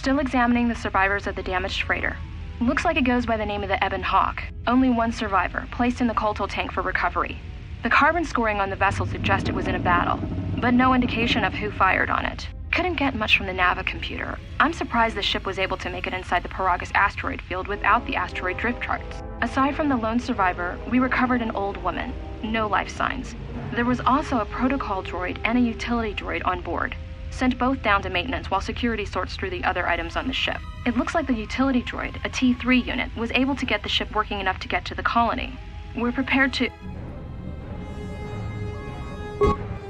Still examining the survivors of the damaged freighter. Looks like it goes by the name of the Ebon Hawk. Only one survivor, placed in the KotOR tank for recovery. The carbon scoring on the vessel suggests it was in a battle, but no indication of who fired on it. Couldn't get much from the Nava computer. I'm surprised the ship was able to make it inside the Paragus asteroid field without the asteroid drift charts. Aside from the lone survivor, we recovered an old woman. No life signs. There was also a protocol droid and a utility droid on board. Sent both down to maintenance while security sorts through the other items on the ship. It looks like the utility droid, a T3 unit, was able to get the ship working enough to get to the colony. We're prepared to...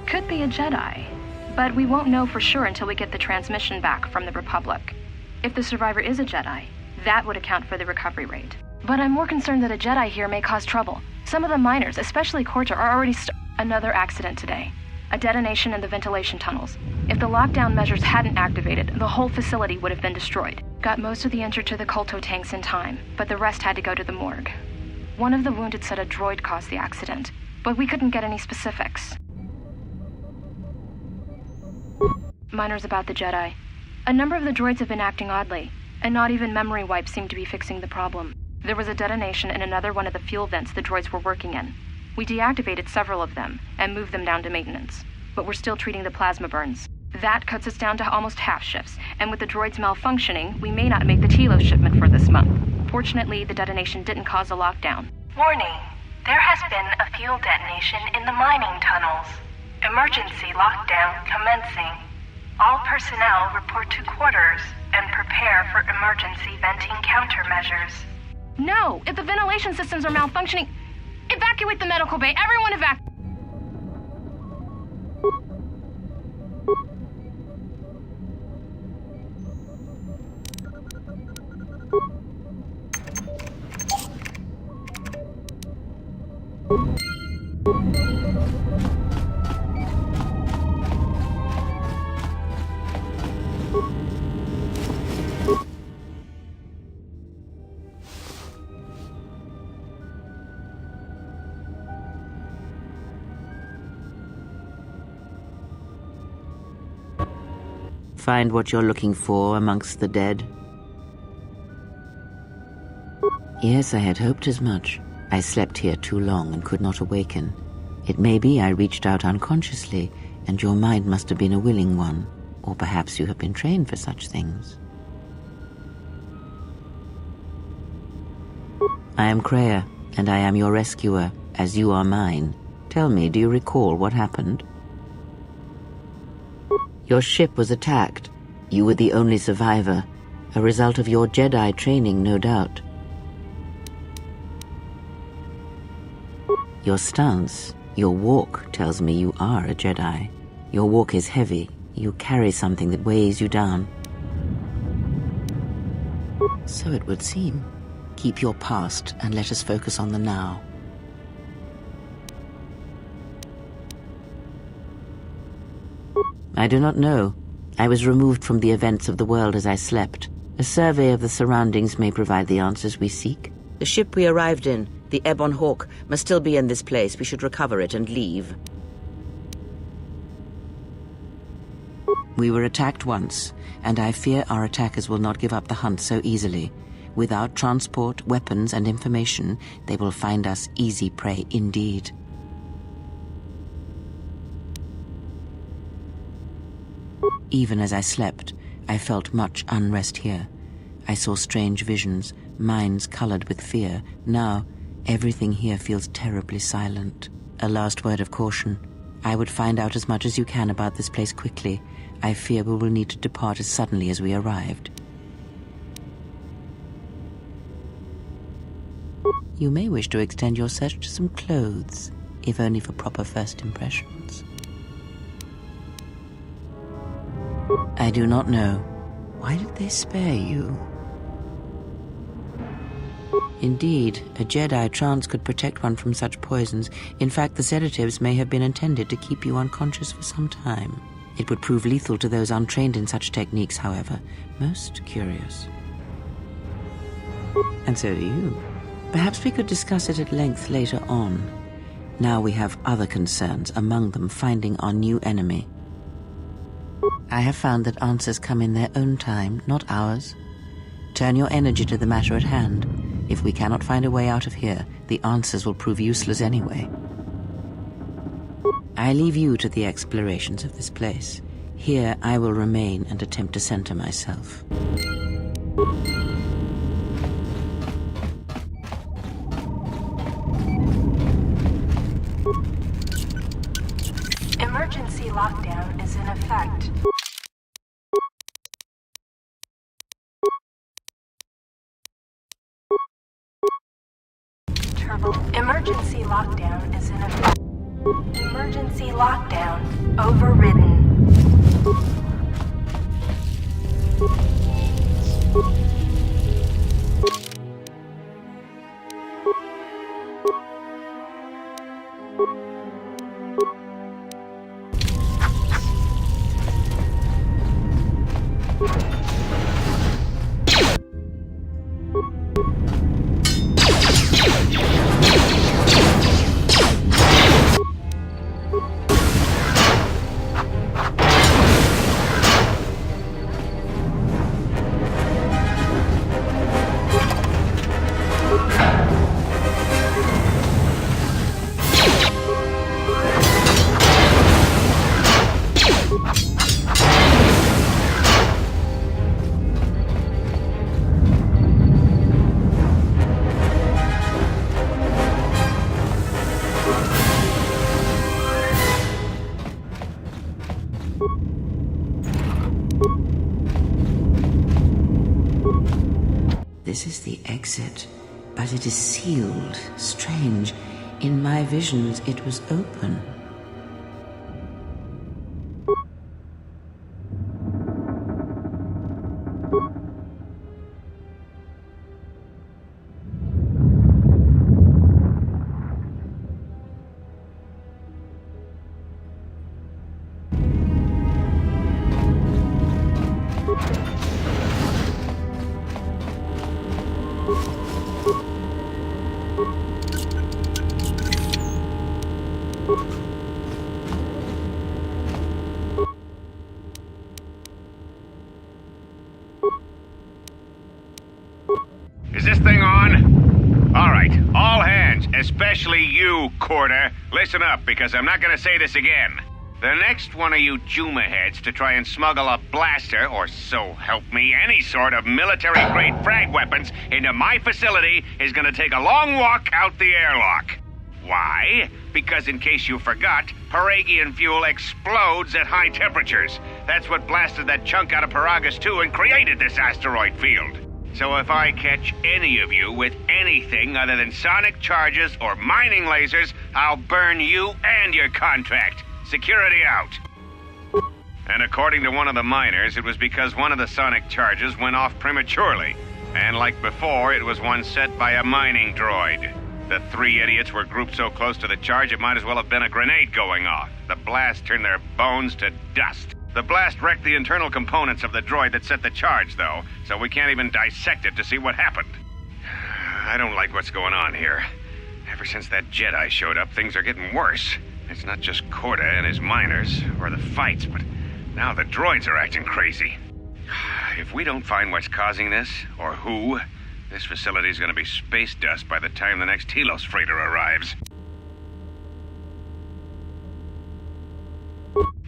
Could be a Jedi, but we won't know for sure until we get the transmission back from the Republic. If the survivor is a Jedi, that would account for the recovery rate. But I'm more concerned that a Jedi here may cause trouble. Some of the miners, especially KotOR, are already Another accident today. A detonation in the ventilation tunnels. If the lockdown measures hadn't activated, the whole facility would have been destroyed. Got most of the injured to the KotOR tanks in time, but the rest had to go to the morgue. One of the wounded said a droid caused the accident, but we couldn't get any specifics. Miners about the Jedi. A number of the droids have been acting oddly, and not even memory wipes seem to be fixing the problem. There was a detonation in another one of the fuel vents the droids were working in. We deactivated several of them and moved them down to maintenance, but we're still treating the plasma burns. That cuts us down to almost half shifts, and with the droids malfunctioning, we may not make the Telos shipment for this month. Fortunately, the detonation didn't cause a lockdown. Warning, there has been a fuel detonation in the mining tunnels. Emergency lockdown commencing. All personnel report to quarters and prepare for emergency venting countermeasures. No! If the ventilation systems are malfunctioning, evacuate the medical bay! Everyone evacuate! Find what you're looking for amongst the dead? Yes, I had hoped as much. I slept here too long and could not awaken. It may be I reached out unconsciously, and your mind must have been a willing one, or perhaps you have been trained for such things. I am Kreia, and I am your rescuer, as you are mine. Tell me, do you recall what happened? Your ship was attacked. You were the only survivor, a result of your Jedi training, no doubt. Your stance, your walk tells me you are a Jedi. Your walk is heavy. You carry something that weighs you down. So it would seem. Keep your past and let us focus on the now. I do not know. I was removed from the events of the world as I slept. A survey of the surroundings may provide the answers we seek. The ship we arrived in, the Ebon Hawk, must still be in this place. We should recover it and leave. We were attacked once, and I fear our attackers will not give up the hunt so easily. Without transport, weapons, and information, they will find us easy prey indeed. Even as I slept, I felt much unrest here. I saw strange visions, minds colored with fear. Now, everything here feels terribly silent. A last word of caution. I would find out as much as you can about this place quickly. I fear we will need to depart as suddenly as we arrived. You may wish to extend your search to some clothes, if only for proper first impressions. I do not know. Why did they spare you? Indeed, a Jedi trance could protect one from such poisons. In fact, the sedatives may have been intended to keep you unconscious for some time. It would prove lethal to those untrained in such techniques, however. Most curious. And so do you. Perhaps we could discuss it at length later on. Now we have other concerns, among them finding our new enemy. I have found that answers come in their own time, not ours. Turn your energy to the matter at hand. If we cannot find a way out of here, the answers will prove useless anyway. I leave you to the explorations of this place. Here I will remain and attempt to center myself. Emergency lockdown is in effect. Emergency lockdown is in effect. Emergency lockdown overridden. This is the exit, but it is sealed. Strange. In my visions, it was open. Is this thing on? All right, all hands, especially you, KotOR. Listen up, because I'm not gonna say this again. The next one of you Juma heads to try and smuggle a blaster, or so help me, any sort of military-grade frag weapons into my facility is gonna take a long walk out the airlock. Why? Because in case you forgot, Paragian fuel explodes at high temperatures. That's what blasted that chunk out of Paragus 2 and created this asteroid field. So if I catch any of you with anything other than sonic charges or mining lasers, I'll burn you and your contract. Security out. And according to one of the miners, it was because one of the sonic charges went off prematurely. And like before, it was one set by a mining droid. The three idiots were grouped so close to the charge, it might as well have been a grenade going off. The blast turned their bones to dust. The blast wrecked the internal components of the droid that set the charge, though, so we can't even dissect it to see what happened. I don't like what's going on here. Ever since that Jedi showed up, things are getting worse. It's not just KotOR and his miners, or the fights, but now the droids are acting crazy. If we don't find what's causing this, or who, this facility's gonna be space dust by the time the next Telos freighter arrives.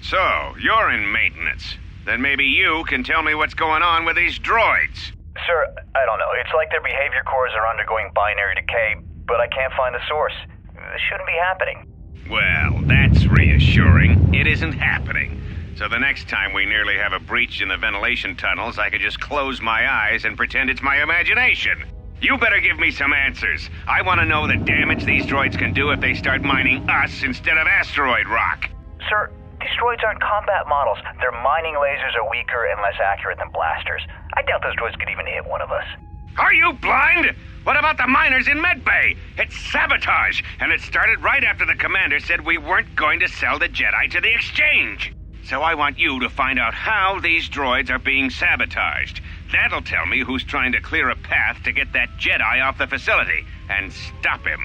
So, you're in maintenance. Then maybe you can tell me what's going on with these droids. Sir, I don't know. It's like their behavior cores are undergoing binary decay, but I can't find the source. This shouldn't be happening. Well, that's reassuring. It isn't happening. So the next time we nearly have a breach in the ventilation tunnels, I could just close my eyes and pretend it's my imagination. You better give me some answers. I want to know the damage these droids can do if they start mining us instead of asteroid rock. Sir, these droids aren't combat models. Their mining lasers are weaker and less accurate than blasters. I doubt those droids could even hit one of us. Are you blind? What about the miners in Medbay? It's sabotage, and it started right after the commander said we weren't going to sell the Jedi to the exchange. So I want you to find out how these droids are being sabotaged. That'll tell me who's trying to clear a path to get that Jedi off the facility and stop him.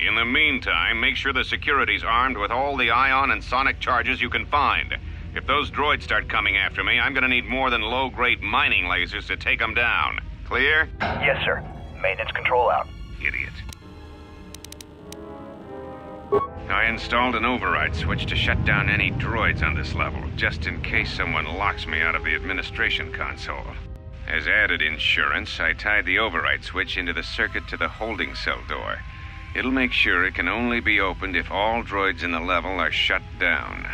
In the meantime, make sure the security's armed with all the ion and sonic charges you can find. If those droids start coming after me, I'm gonna need more than low-grade mining lasers to take them down. Clear? Yes, sir. Maintenance control out. Idiot. I installed an override switch to shut down any droids on this level, just in case someone locks me out of the administration console. As added insurance, I tied the override switch into the circuit to the holding cell door. It'll make sure it can only be opened if all droids in the level are shut down.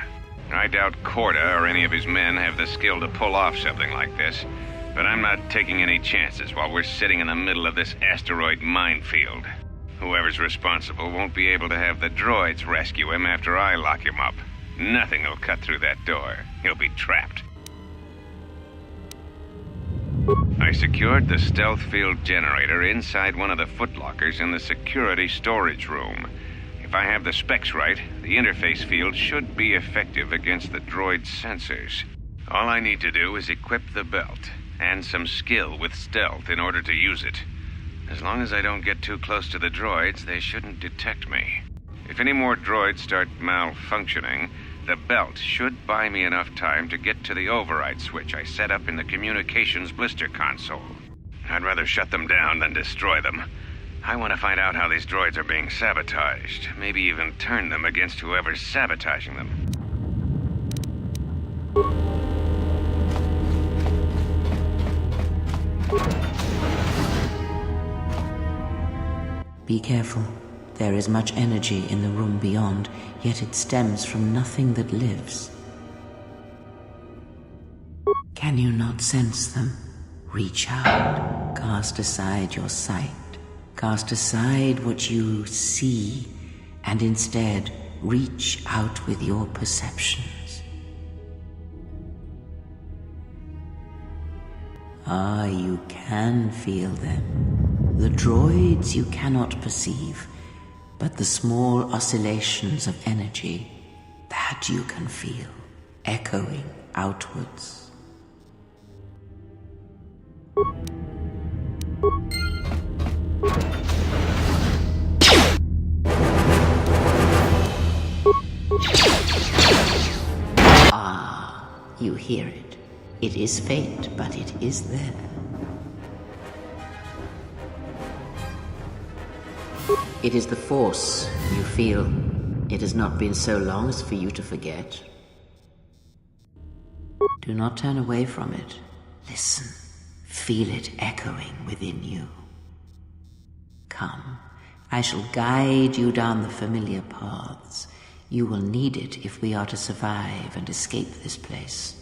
I doubt KotOR or any of his men have the skill to pull off something like this, but I'm not taking any chances while we're sitting in the middle of this asteroid minefield. Whoever's responsible won't be able to have the droids rescue him after I lock him up. Nothing will cut through that door. He'll be trapped. I secured the stealth field generator inside one of the footlockers in the security storage room. If I have the specs right, the interface field should be effective against the droid's sensors. All I need to do is equip the belt, and some skill with stealth in order to use it. As long as I don't get too close to the droids, they shouldn't detect me. If any more droids start malfunctioning, the belt should buy me enough time to get to the override switch I set up in the communications blister console. I'd rather shut them down than destroy them. I want to find out how these droids are being sabotaged, maybe even turn them against whoever's sabotaging them. Be careful. There is much energy in the room beyond, yet it stems from nothing that lives. Can you not sense them? Reach out. Cast aside your sight. Cast aside what you see, and instead reach out with your perceptions. Ah, you can feel them. The droids you cannot perceive, but the small oscillations of energy, that you can feel, echoing outwards. Ah, you hear it. It is faint, but it is there. It is the Force, you feel. It has not been so long as for you to forget. Do not turn away from it. Listen. Feel it echoing within you. Come, I shall guide you down the familiar paths. You will need it if we are to survive and escape this place.